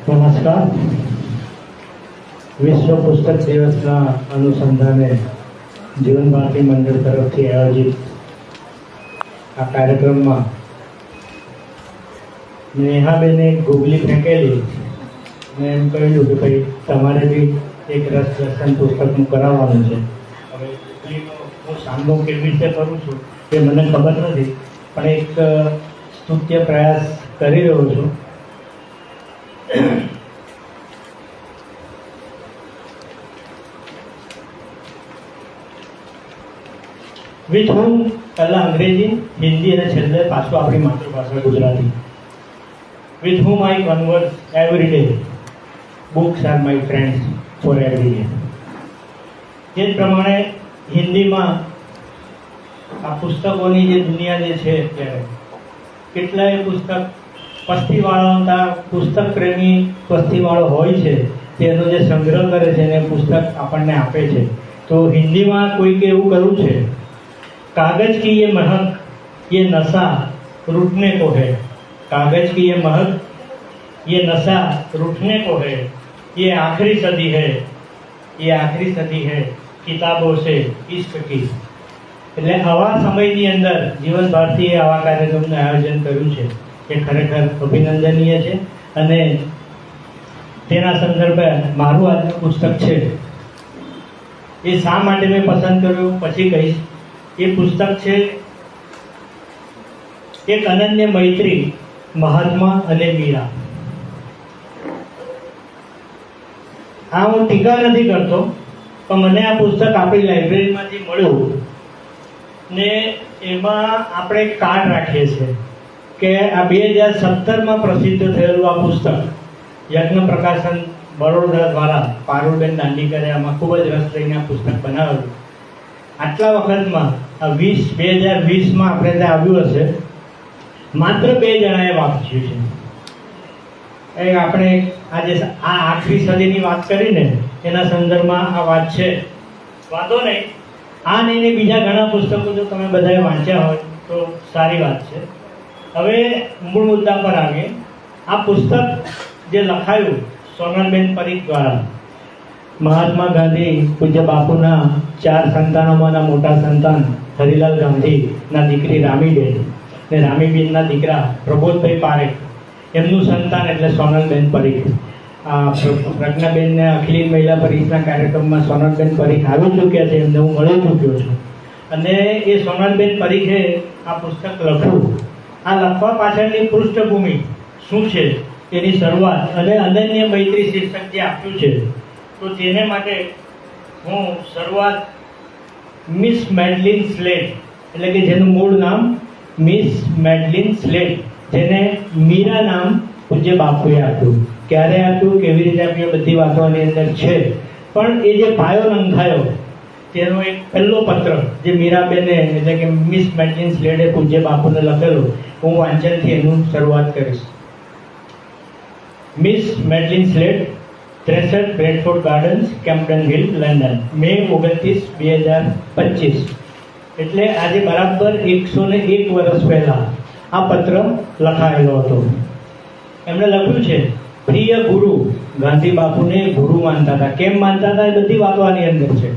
નમસ્કાર. વિશ્વ પુસ્તક દિવસના અનુસંધાને જીવન ભારતી મંડળ તરફથી આયોજિત આ કાર્યક્રમમાં નેહાબેને ગોગલી ફેંકેલી મેં એમ કહ્યું કે ભાઈ તમારે બી એક રસપ્રસન પુસ્તકનું કરાવવાનું છે. હવે ગોગલીનો હું સામનો કેવી રીતે કરું છું એ મને ખબર નથી, પણ એક સ્તુત્ય પ્રયાસ કરી રહ્યો છું. વિથ હોમ પહેલાં અંગ્રેજી, હિન્દી અને છેલ્લે પાછું આપણી માતૃભાષા Gujarati. With home I converse every day. Books are my friends for every day. એ જ પ્રમાણે હિન્દીમાં આ પુસ્તકોની જે દુનિયા જે છે અત્યારે કેટલાય પુસ્તક પસ્તીવાળા પુસ્તક પ્રેમી પસ્તીવાળો હોય છે તેનો જે સંગ્રહ કરે છે એને પુસ્તક આપણને આપે છે. તો હિન્દીમાં કોઈકે એવું કહ્યું છે, कागज की ये महक ये नशा रूठने को है. कागज की ये महक ये नशा रूठने को है. ये आखिरी सदी है, ये आखिरी सदी है किताबों से इश्क की. એટલે આવા સમયની અંદર જીવન ભારતીએ આવા કાર્યક્રમનું આયોજન કર્યું છે એ ખરેખર અભિનંદનીય છે. અને તેના સંદર્ભે મારું આજનું પુસ્તક છે એ શા માટે મેં પસંદ કર્યું પછી કહીશ. એ પુસ્તક છે એક અનન્ય મૈત્રી, મહાત્મા અને મીરા. આ હું ટીકા નથી કરતો, પણ મને આ પુસ્તક આપણી લાઇબ્રેરીમાંથી મળ્યું ને એમાં આપણે કાર્ડ રાખીએ છીએ કે આ 2017માં પ્રસિદ્ધ થયેલું આ પુસ્તક યજ્ઞ પ્રકાશન વડોદરા દ્વારા પારુલબેન દાંડીકરે આમાં ખૂબ જ રસ લઈને આ પુસ્તક બનાવેલું. આટલા વખતમાં આ 2020માં આપણે ત્યાં આવ્યું હશે, માત્ર 2 જણાએ વાંચ્યું છે. એ આપણે આજે આ આખરી સદીની વાત કરીને એના સંદર્ભમાં આ વાત છે. વાંધો નહીં, આ નહીં બીજા ઘણા પુસ્તકો જો તમે બધાએ વાંચ્યા હોય તો સારી વાત છે. હવે મૂળ મુદ્દા પર આવીએ. આ પુસ્તક જે લખાયું સોનલબેન પરીખ દ્વારા, મહાત્મા ગાંધી પૂજ્ય બાપુના 4 સંતાનોમાંના મોટા સંતાન હરિલાલ ગાંધીના દીકરી રામીબેન ને રામીબેનના દીકરા પ્રબોધભાઈ પારેખ, એમનું સંતાન એટલે સોનલબેન પરીખ. આ પ્રજ્ઞાબેનને અખિલ મહિલા પરિષદના કાર્યક્રમમાં સોનલબેન પરીખ આવી ચૂક્યા છે, એમને હું મળી ચૂક્યો છું. અને એ સોનલબેન પરીખે આ પુસ્તક લખ્યું. આ લખવા પાછળની પૃષ્ઠભૂમિ શું છે તેની શરૂઆત અને અનન્ય મૈત્રી શીર્ષક જે આપ્યું છે તો તેને માટે હું શરૂઆત મિસ મેડલિન સ્લેટ, એટલે કે જેનું મૂળ નામ મિસ મેડલિન સ્લેટ, જેને મીરા નામ પૂજ્ય બાપુએ આપ્યું. ક્યારે આપ્યું, કેવી રીતે આપ્યું, બધી વાતો આની અંદર છે. પણ એ જે પાયો નંખાયો તેનો એક પહેલો પત્ર જે મીરાબેને એટલે કે મિસ મેડલિન સ્લેટે પૂજ્ય બાપુને લખેલો, હું વાંચનથી એનું શરૂઆત કરીશ. Miss Madeline Slate, 63 Bradford Gardens, Camden Hill, London, May 29, 2025. એટલે આજે બરાબર 101 વર્ષ પહેલા આ પત્ર લખાયેલો હતો. એમણે લખ્યું છે, પ્રિય ગુરુ. ગાંધી બાપુને ગુરુ માનતા હતા. કેમ માનતા હતા એ બધી વાતો આની અંદર છે.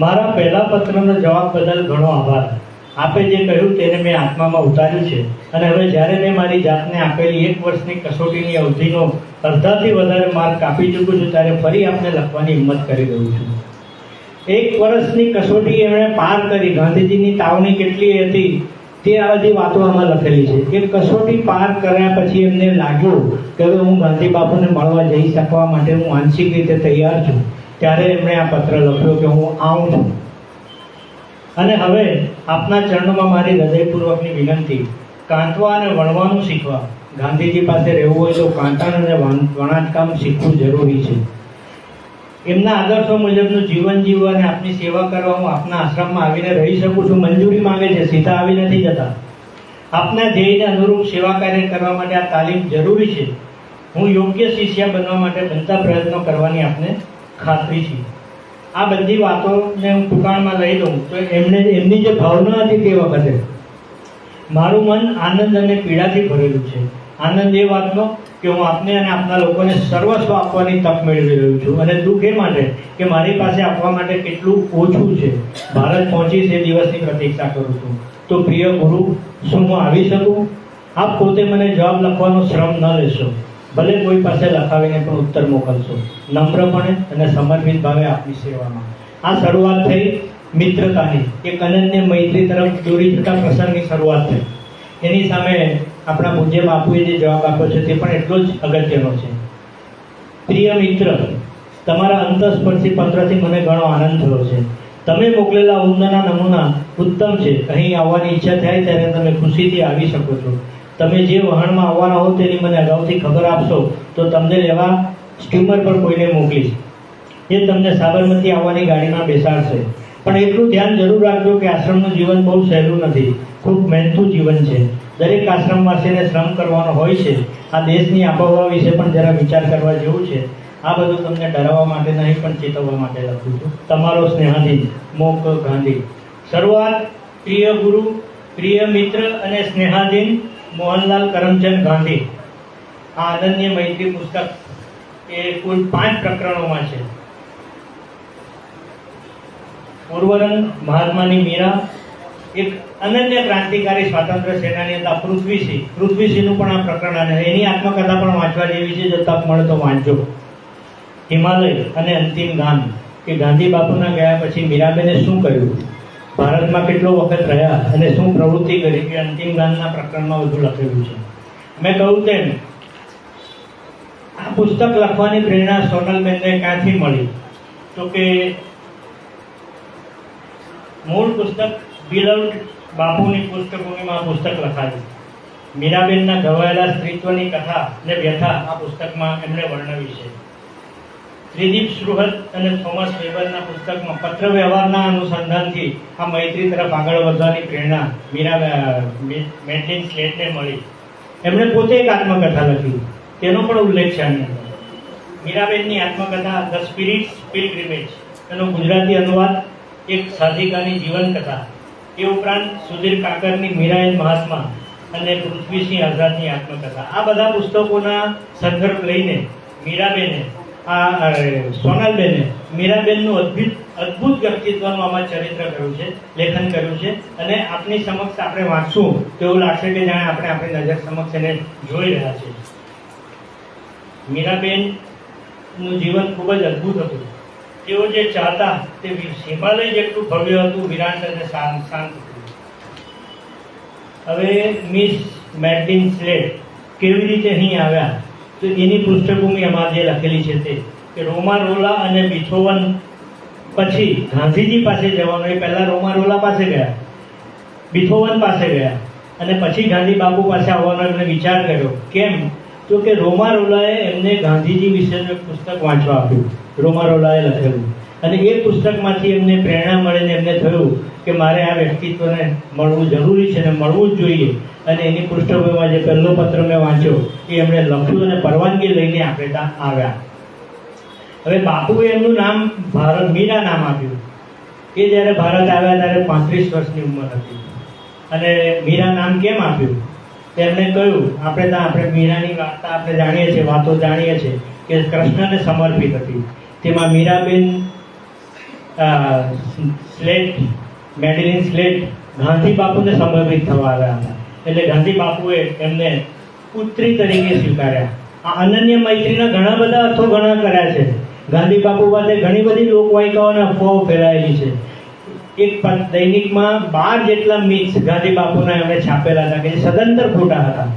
મારા પહેલા પત્રનો જવાબ બદલ ઘણો આભાર. આપે જે કહ્યું તેને મેં આત્મામાં ઉતાર્યું છે અને હવે જ્યારે મેં મારી જાતને આપેલી 1 વર્ષની કસોટીની અવધિનો અડધાથી વધારે માર્ક કાપી ચૂક્યું છું ત્યારે ફરી આપને લખવાની હિંમત કરી રહ્યું છું. 1 વર્ષની કસોટી એમણે પાર કરી. ગાંધીજીની તાવણી કેટલી હતી તે આ બધી વાતો આમાં લખેલી છે. એ કસોટી પાર કર્યા પછી એમને લાગ્યું કે હવે હું ગાંધી બાપુને મળવા જઈ શકવા માટે હું માનસિક રીતે તૈયાર છું. ત્યારે એમણે આ પત્ર લખ્યો કે હું આવું છું અને હવે આપના ચરણોમાં મારી હૃદયપૂર્વકની વિનંતી, કાંતવા અને વણવાનું શીખવા. ગાંધીજી પાસે રહેવું હોય તો કાંતણ અને વણાટકામ શીખવું જરૂરી છે. એમના આદર્શો મુજબનું જીવન જીવવા અને આપની સેવા કરવા હું આપના આશ્રમમાં આવીને રહી શકું છું. મંજૂરી માંગે છે, સીધા આવી નથી જતા. આપના ધ્યેયને અનુરૂપ સેવા કાર્ય કરવા માટે આ તાલીમ જરૂરી છે. હું યોગ્ય શિષ્ય બનવા માટે બનતા પ્રયત્નો કરવાની આપને ખાતરી છે. આ બધી વાતોને હું ટૂંકાણમાં લઈ લઉં તો એમની જે ભાવના હતી તે વખતે મારું મન આનંદ અને પીડાથી ભરેલું છે. આનંદ એ વાતનો કે હું આપને અને આપના લોકોને સર્વસ્વ આપવાની તક મેળવી રહ્યો છું, અને દુઃખ એ માટે કે મારી પાસે આપવા માટે કેટલું ઓછું છે. ભારત પહોંચીશ એ દિવસની પ્રતીક્ષા કરું છું. તો પ્રિય ગુરુ, શું હું આવી શકું? આપ પોતે મને જવાબ લખવાનો શ્રમ ન લેશો, ભલે કોઈ પાસે લખાવીને પણ ઉત્તર મોકલશો. નમ્રપણે અને સમર્પિત ભાવે આપની સેવામાં. આ શરૂઆત થઈ મિત્રતાની, એક અનન્ય મૈત્રી તરફ દોરી જતા પ્રસંગની શરૂઆત થઈ. એની સામે આપણા પૂજ્ય બાપુએ જે જવાબ આપ્યો છે તે પણ એટલો જ અગત્યનો છે. પ્રિય મિત્ર, તમારા અંતસ્પર્શી પત્રથી મને ઘણો આનંદ થયો છે. તમે મોકલેલા ઊંડાના નમૂના ઉત્તમ છે. અહીં આવવાની ઈચ્છા થાય ત્યારે તમે ખુશીથી આવી શકો છો. તમે જે વહાણમાં આવવાના હો તેની મને અગાઉથી ખબર આપશો તો તમને લેવા સ્ટીમર પર કોઈને મોકલીશ. એ તમને સાબરમતી આવવાની ગાડીમાં બેસાડશે. પણ એટલું ધ્યાન જરૂર રાખજો કે આશ્રમનું જીવન બહુ સહેલું નથી, ખૂબ મહેનતું જીવન છે. દરેક આશ્રમવાસીને શ્રમ કરવાનો હોય છે. આ દેશની આબોહવા વિશે પણ જરા વિચાર કરવા જેવું છે. આ બધું તમને ડરાવવા માટે નહીં પણ ચેતવવા માટે લખું છું. તમારો સ્નેહાધીન મોક ગાંધી. શરૂઆત પ્રિય ગુરુ, પ્રિય મિત્ર અને સ્નેહાધીન મોહનલાલ કરમચંદ ગાંધી. આ અનન્ય મૈત્રી પુસ્તક એ કુલ 5 પ્રકરણોમાં છે. પૂર્વરંગ, મહાત્માની મીરા, એક અનન્ય ક્રાંતિકારી સ્વાતંત્ર્ય સેનાની હતા પૃથ્વીસિંહ. પૃથ્વીસિંહનું પણ આ પ્રકરણ અને એની આત્મકથા પણ વાંચવા જેવી છે. જો તક મળે તો વાંચજો. હિમાલય અને અંતિમ ગાન, કે ગાંધી બાપુના ગયા પછી મીરાબેને શું કર્યું, ભારતમાં કેટલો વખત રહ્યા અને શું પ્રવૃત્તિ કરી, કે અંતિમ ગાનના પ્રકરણમાં બધું લખેલું છે. મેં કહ્યું તેમ આ પુસ્તક લખવાની પ્રેરણા સોનલબેનને ક્યાંથી મળી? તો કે મૂળ પુસ્તક બિલવ્ડ બાપુની પુસ્તકભૂમિમાં પુસ્તક લખાયું. મીરાબેનના ઘવાયેલા સ્ત્રીત્વની કથા ને વ્યથા આ પુસ્તકમાં એમણે વર્ણવી છે. ત્રિદીપ સુહૃદ અને થોમસ વેબરના પુસ્તકમાં પત્ર વ્યવહારના અનુસંધાનથી આ મૈત્રી તરફ આગળ વધવાની પ્રેરણા મેડલિન સ્લેટને મળી. એમણે પોતે એક આત્મકથા લખી, તેનો પણ ઉલ્લેખ છે આની અંદર. મીરાબેનની આત્મકથા ધ સ્પિરિટ્સ પિલગ્રિમેજ, એનો ગુજરાતી અનુવાદ એક સાધિકાની જીવનકથા. એ ઉપરાંત સુધીર કાકરની મીરા એન્ડ મહાત્મા અને પૃથ્વીસિંહ આઝાદની આત્મકથા. આ બધા પુસ્તકોના સંદર્ભ લઈને મીરાબેને સોનલબેને મીરાબેનનું અદ્ભુત વ્યક્તિત્વનું આમાં ચરિત્ર કર્યું છે, લેખન કર્યું છે. અને આપની સમક્ષ આપણે વાંચશું તો એવું લાગશે કે જાણે આપણે આપણી નજર સમક્ષ એને જોઈ રહ્યા છીએ. મીરાબેનનું જીવન ખૂબ જ અદ્ભુત હતું. તેઓ જે ચાહતા તે હિમાલય જેટલું ભવ્ય હતું, વિરાટ અને શાંત હતું. હવે મિસ મેડલિન સ્લેટ કેવી રીતે અહીં આવ્યા, તો એની પૃષ્ઠભૂમિ અમારે જે લખેલી છે તે કે રોમારોલા અને બિથોવન પછી ગાંધીજી પાસે જવાનું. એ પહેલા રોમારોલા પાસે ગયા, બિથોવન પાસે ગયા અને પછી ગાંધી બાપુ પાસે આવવાનો એમણે વિચાર કર્યો. કેમ? તો કે રોમારોલાએ એમને ગાંધીજી વિશેનું એક પુસ્તક વાંચવા આપ્યું, રોમારોલાએ લખેલું. અને એ પુસ્તકમાંથી એમને પ્રેરણા મળીને એમને થયું કે મારે આ વ્યક્તિત્વને મળવું જરૂરી છે અને મળવું જ જોઈએ. અને એની પૃષ્ઠભૂમિમાં જે પહેલો પત્ર મેં વાંચ્યો એ એમણે લખ્યું અને પરવાનગી લઈને આપણે ત્યાં આવ્યા. હવે બાપુએ એમનું નામ મીરા નામ આપ્યું. એ જ્યારે ભારત આવ્યા ત્યારે 35 વર્ષની ઉંમર હતી. અને મીરા નામ કેમ આપ્યું? તેમણે કહ્યું, આપણે મીરાની વાર્તા આપણે જાણીએ છીએ, વાતો જાણીએ છીએ કે કૃષ્ણને સમર્પિત હતી. તેમાં મીરાબેન મેડલિન સ્લેટ ગાંધી બાપુને સમર્પિત થવા આવ્યા હતા. એટલે ગાંધી બાપુએ એમને પુત્રી તરીકે સ્વીકાર્યા. આ અનન્ય મૈત્રીના ઘણા બધા અર્થો ઘણા કર્યા છે. ગાંધી બાપુ પાસે ઘણી બધી લોકવાયકાઓના અફવાઓ ફેલાયેલી છે. એક દૈનિકમાં 12 જેટલા મિક્સ ગાંધી બાપુના એમણે છાપેલા હતા કે જે સદંતર ખોટા હતા.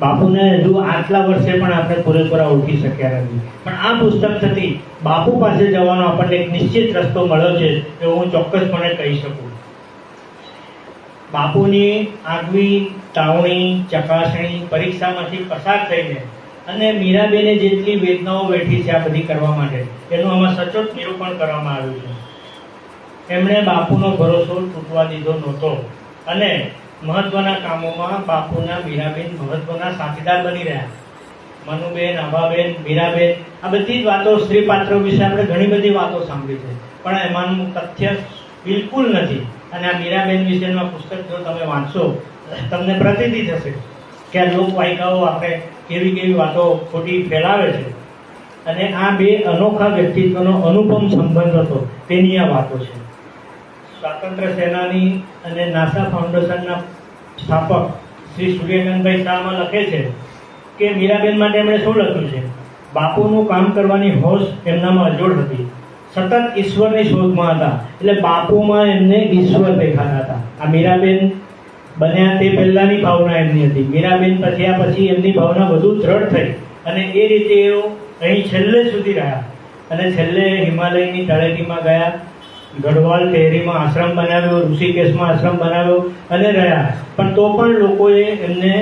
બાપુને હજુ આટલા વર્ષે પણ આપણે પૂરેપૂરા ઓળખી શક્યા નથી. પણ આ પુસ્તક થકી બાપુ પાસે જવાનો આપણને એક નિશ્ચિત રસ્તો મળ્યો છે એવું હું ચોક્કસપણે કહી શકું. બાપુની આગવી તાવણી, ચકાસણી, પરીક્ષામાંથી પસાર થઈને અને મીરાબેને જેટલી વેદનાઓ વેઠી છે આ બધી કરવા માટે, એનું આમાં સચોટ નિરૂપણ કરવામાં આવ્યું છે. એમણે બાપુનો ભરોસો તૂટવા દીધો નહોતો અને મહત્વના કામોમાં બાપુના મીરાબેન મહત્વના સાથીદાર બની રહ્યા. મનુબેન, આભાબેન, મીરાબેન, આ બધી જ વાતો સ્ત્રી પાત્રો વિશે આપણે ઘણી બધી વાતો સાંભળી છે. પણ એમાંનું તથ્ય બિલકુલ નથી અને આ મીરાબેન વિશેનું પુસ્તક જો તમે વાંચશો તમને પ્રતીતિ થશે કે આ લોકવાયકાઓ આપણે કેવી કેવી વાતો ખોટી ફેલાવે છે. અને આ બે અનોખા વ્યક્તિત્વનો અનુપમ સંબંધ હતો તેની આ વાતો છે. સ્વાતંત્ર્ય સેનાની અને નાસા ફાઉન્ડેશનના સ્થાપક શ્રી સૂર્યકાંતભાઈ શાહમાં લખે છે કે મીરાબેન માટે એમણે શું લખ્યું છે? બાપુનું કામ કરવાની હોશ એમનામાં અજોડ હતી. સતત ઈશ્વરની શોધમાં હતા. એટલે બાપુમાં એમને ઈશ્વર દેખાતા હતા. આ મીરાબેન બન્યા તે પહેલાની ભાવના એમની હતી. મીરાબેન પછી એમની ભાવના વધુ દ્રઢ થઈ અને એ રીતે એઓ અહીં છેલ્લે સુધી રહ્યા. અને છેલ્લે હિમાલયની તળેટીમાં ગયા, ગઢવાલ ટેહરીમાં આશ્રમ બનાવ્યો, ઋષિકેશમાં આશ્રમ બનાવ્યો અને રહ્યા. પણ તો પણ લોકોએ એમને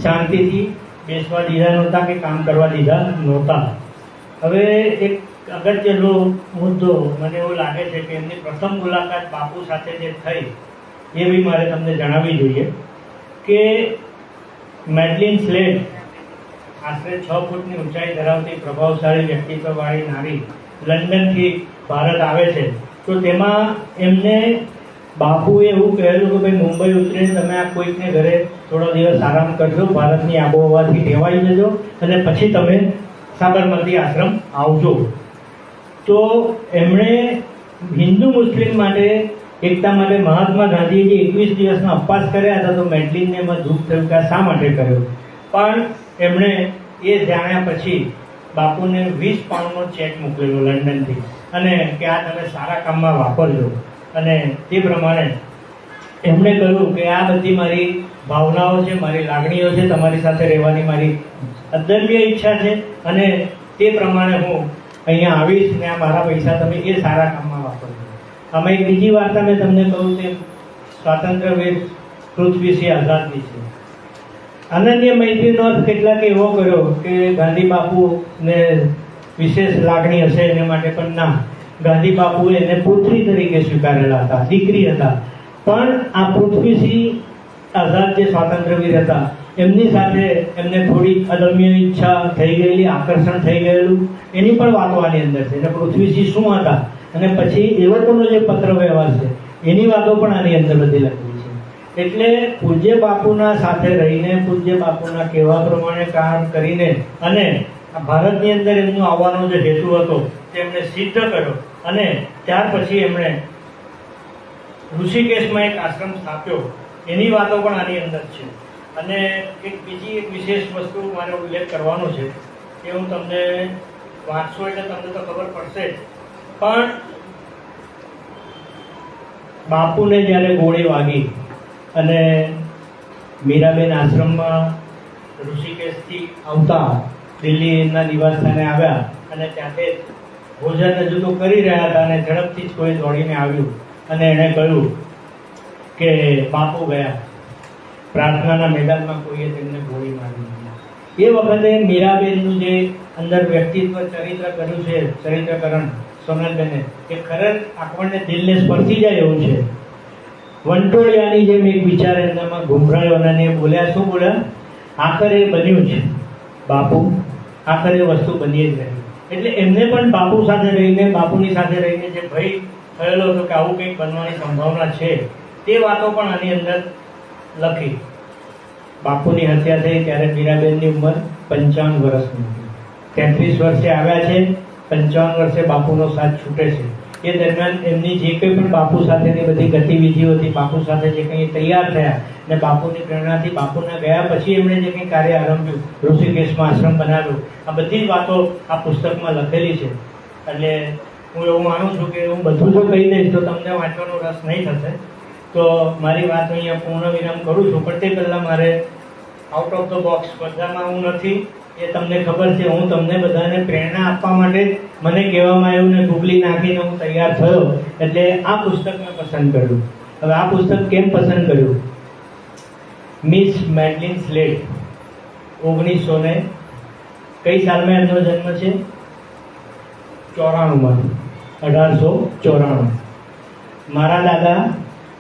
શાંતિથી બેસવા દીધા નહોતા કે કામ કરવા દીધા નહોતા. હવે એક અગત્યનો મુદ્દો મને એવું લાગે છે કે એમની પ્રથમ મુલાકાત બાપુ સાથે જે થઈ એ બી મારે તમને જણાવવી જોઈએ કે મેડલિન સ્લેડ આશરે 6 ફૂટની ઊંચાઈ ધરાવતી પ્રભાવશાળી વ્યક્તિત્વવાળી નારી લંડનથી ભારત આવે છે. તો તેમાં એમને બાપુએ એવું કહેલું કે ભાઈ મુંબઈ ઉતરીને તમે આ કોઈકને ઘરે થોડો દિવસ આરામ કરજો, ભારતની આબોહવાથી ટેવાઈ જજો અને પછી તમે સાબરમતી આશ્રમ આવજો. તો એમણે હિન્દુ મુસ્લિમ માટે એકતા માટે મહાત્મા ગાંધીએ જે 21 દિવસના ઉપવાસ કર્યા હતા તો મેડલિનને એમાં દુઃખ થયું કે શા માટે કર્યો. પણ એમણે એ જાણ્યા પછી બાપુને 20 પાઉન્ડનો ચેક મોકલેલો લંડનથી અને કે આ તમે સારા કામમાં વાપરજો. અને તે પ્રમાણે એમણે કહ્યું કે આ બધી મારી ભાવનાઓ છે, મારી લાગણીઓ છે, તમારી સાથે રહેવાની મારી અદમ્ય ઈચ્છા છે અને તે પ્રમાણે હું અહીંયા આવીશ ને આ મારા પૈસા તમે એ સારા કામમાં વાપરજો. આમાં એક બીજી વાર્તા મેં તમને કહું તે સ્વાતંત્ર્યવીર પૃથ્વીસિંહ આઝાદની છે. અનન્ય મૈત્રીનો અર્થ કેટલાક એવો કર્યો કે ગાંધી બાપુને વિશેષ લાગણી હશે એના માટે, પણ ના, ગાંધી બાપુએ એને પુત્રી તરીકે સ્વીકારેલા હતા, દીકરી હતા. પણ આ પૃથ્વીસિંહ આઝાદ જે સ્વાતંત્ર્યવીર હતા એમની સાથે એમને થોડી અદમ્ય ઈચ્છા થઈ ગયેલી, આકર્ષણ થઈ ગયેલું, એની પણ વાતો આની અંદર છે. એટલે પૃથ્વીસિંહ શું હતા અને પછી એ લોકોનો જે પત્ર વ્યવહાર છે એની વાતો પણ આની અંદર બધી લખેલી છે. એટલે પૂજ્ય બાપુના સાથે રહીને, પૂજ્ય બાપુના કહેવા પ્રમાણે કામ કરીને અને ભારતની અંદર એમનો આવવાનો જે હેતુ હતો તે એમણે સિદ્ધ કર્યો. અને ત્યાર પછી એમણે ઋષિકેશમાં એક આશ્રમ સ્થાપ્યો. એની વાતો પણ આની અંદર છે. અને એક બીજી એક વિશેષ વસ્તુ મારે ઉલ્લેખ કરવાનો છે કે હું તમને વાંચશો એટલે તમને તો ખબર પડશે જ. પણ બાપુને જ્યારે ગોળી વાગી અને મીરાબેન આશ્રમમાં ઋષિકેશથી આવતા દિલ્હીના નિવાસસ્થાને આવ્યા અને ત્યાંથી ભોજન હજુ તો કરી રહ્યા હતા અને ઝડપથી જ કોઈ દોડીને આવ્યું અને એણે કહ્યું કે બાપુ ગયા, પ્રાર્થનાના મેદાનમાં કોઈએ તેમને ગોળી મારી. એ વખતે મીરાબેનનું જે અંદર વ્યક્તિત્વ ચરિત્ર કર્યું છે, ચરિત્રકરણ સોનલબેને, એ ખરેખર આપણને દિલને સ્પર્શી જાય એવું છે. વંટોળિયાની જેમ એક વિચાર એમનામાં ઘૂંઘરાયો અને બોલ્યા, શું બોલ્યા? આખરે બન્યું છે બાપુ, આખરે વસ્તુ બની જ રહી. એટલે એમને પણ બાપુ સાથે રહીને, બાપુની સાથે રહીને જે ભય થયેલો હતો કે આવું કંઈક બનવાની સંભાવના છે તે વાતો પણ આની અંદર લખી. બાપુની હત્યા થઈ ત્યારે મીરાબેનની ઉંમર 55 વર્ષની હતી. 33 વર્ષે આવ્યા છે, 55 વર્ષે બાપુનો સાથ છૂટે છે. એ દરમિયાન એમની જે કંઈ પણ બાપુ સાથેની બધી ગતિવિધિઓ હતી, બાપુ સાથે જે કંઈ તૈયાર થયા ને બાપુની પ્રેરણાથી બાપુના ગયા પછી એમણે જે કંઈ કાર્ય આરંભ્યું, ઋષિકેશમાં આશ્રમ બનાવ્યો, આ બધી જ વાતો આ પુસ્તકમાં લખેલી છે. એટલે હું એવું માનું છું કે હું બધું જો કહી દઈશ તો તમને વાંચવાનો રસ નહીં થશે. તો મારી વાત અહીંયા પૂર્ણ વિરામ કરું છું. પણ તે પહેલાં મારે આઉટ ઓફ ધ બોક્સ સ્પર્ધામાં હું નથી, એ તમને ખબર છે. હું તમને બધાને પ્રેરણા આપવા માટે મને કહેવામાં આવ્યું ને ગુગલી નાખીને હું તૈયાર થયો એટલે આ પુસ્તક મેં પસંદ કર્યું. હવે આ પુસ્તક કેમ પસંદ કર્યું? મિસ મેડલિન સ્લેડ 1900 કઈ સાલમાં એમનો જન્મ છે? 94માં, 1894. મારા દાદા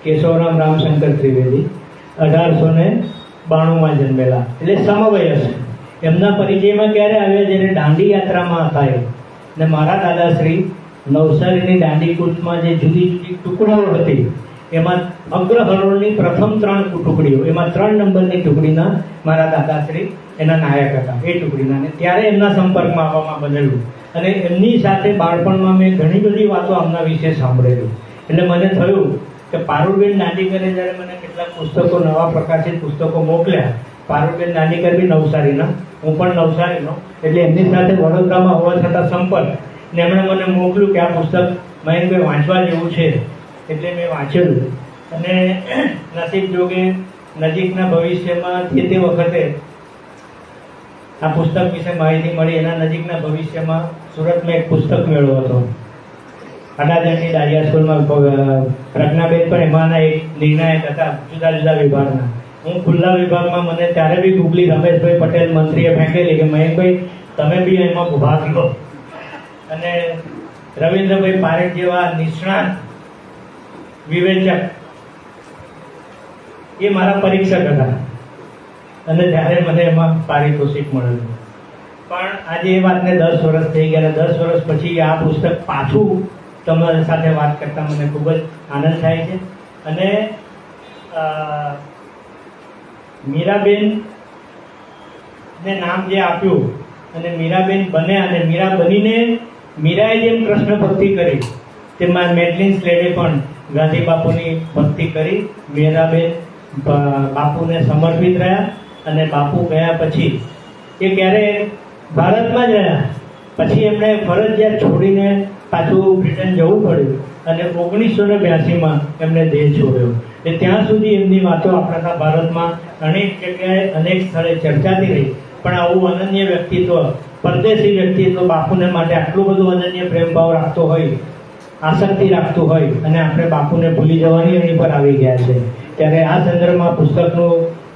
કેશવરામ રામશંકર ત્રિવેદી 1892માં જન્મેલા, એટલે સમવયસ્ક. એમના પરિચયમાં ક્યારે આવ્યા? જ્યારે દાંડી યાત્રામાં હતા એ. ને મારા દાદાશ્રી નવસારીની દાંડી કૂચમાં જે જુદી જુદી ટુકડીઓ હતી એમાં અગ્રહરોળની પ્રથમ 3 ટુકડીઓ, એમાં 3 નંબરની ટુકડીના મારા દાદાશ્રી એના નાયક હતા એ ટુકડીના, અને ત્યારે એમના સંપર્કમાં આવવામાં બનેલું અને એમની સાથે બાળપણમાં મેં ઘણી બધી વાતો આમના વિશે સાંભળેલું. એટલે મને થયું કે પારુલબેન દાંડીકરે જ્યારે મને કેટલાક પુસ્તકો, નવા પ્રકાશિત પુસ્તકો મોકલ્યા, પારુલબેન દાંડીકર બી નવસારીના, હું પણ નવસારીનો, એટલે એમની સાથે વડોદરામાં હોવા છતાં સંપર્ક, ને એમણે મને મોકલ્યું કે આ પુસ્તક મયંકભાઈ વાંચવા જેવું છે. એટલે મેં વાંચેલું અને નસીબ જોગે નજીકના ભવિષ્યમાં તે વખતે આ પુસ્તક વિશે માહિતી મળી. એના નજીકના ભવિષ્યમાં સુરતમાં એક પુસ્તક મેળો હતો, અડાજણની ડારિયા સ્કૂલમાં, પ્રજ્ઞાબેન પણ એમાંના એક નિર્ણાયક હતા જુદા જુદા વિભાગના. હું ખુલ્લા વિભાગમાં, મને ત્યારે બી ગુગલી રમેશભાઈ પટેલ મંત્રીએ ફેંકેલી કે મયંકભાઈ તમે બી એમાં ભાગ લો. અને રવિન્દ્રભાઈ પારેખ જેવા નિષ્ણાત વિવેચક એ મારા પરીક્ષક હતા અને ત્યારે મને એમાં પારિતોષિક મળેલું. પણ આજે એ વાતને 10 વર્ષ થઈ ગયા. 10 વર્ષ પછી આ પુસ્તક પાછું તમારી સાથે વાત કરતા મને ખૂબ જ આનંદ થાય છે. અને મીરાબેન ને નામ જે આપ્યું અને મીરાબેન બન્યા, અને મીરા બનીને મીરાએ જેમ કૃષ્ણ ભક્તિ કરી તેમાં મેડલિન સ્લેડે પણ ગાંધી બાપુની ભક્તિ કરી. મીરાબેન બાપુને સમર્પિત રહ્યા અને બાપુ ગયા પછી એ ક્યારે ભારતમાં જ રહ્યા, પછી એમણે ફરજિયાત છોડીને પાછું બ્રિટન જવું પડ્યું અને 1982માં એમણે દેહ છોડ્યો. એટલે ત્યાં સુધી એમની વાતો આપણા ભારતમાં અનેક જગ્યાએ અનેક સ્થળે ચર્ચાતી રહી. પણ આવું અનન્ય વ્યક્તિત્વ, પરદેશી વ્યક્તિત્વ બાપુને માટે આટલું બધું અનન્ય પ્રેમભાવ રાખતો હોય, આસક્તિ રાખતું હોય, અને આપણે બાપુને ભૂલી જવાની એની પર આવી ગયા છે. ત્યારે આ સંદર્ભમાં પુસ્તકનું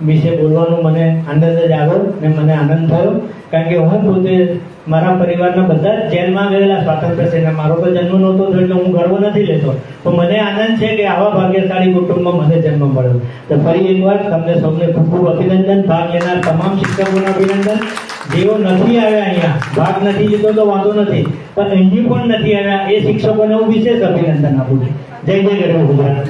વિશે બોલવાનું મને આનંદ જ આવ્યો ને મને આનંદ થયો. કારણ કે હું પોતે મારા પરિવારના બધા જ જેલમાં ગયેલા સ્વાતંત્ર્ય સેના, મારો તો જન્મ નહોતો થયો એટલે હું ગર્વ નથી લેતો, પણ મને આનંદ છે કે આવા ભાગ્યશાળી કુટુંબમાં મને જન્મ મળ્યો. તો ફરી એકવાર તમને સૌને ખૂબ ખૂબ અભિનંદન. ભાગ લેનાર તમામ શિક્ષકોને અભિનંદન. જેઓ નથી આવ્યા અહીંયા, ભાગ નથી લીધો તો વાંધો નથી, પણ અહીં પણ નથી આવ્યા એ શિક્ષકોને હું વિશેષ અભિનંદન આપું છું. જય જય ગરવી ગુજરાત.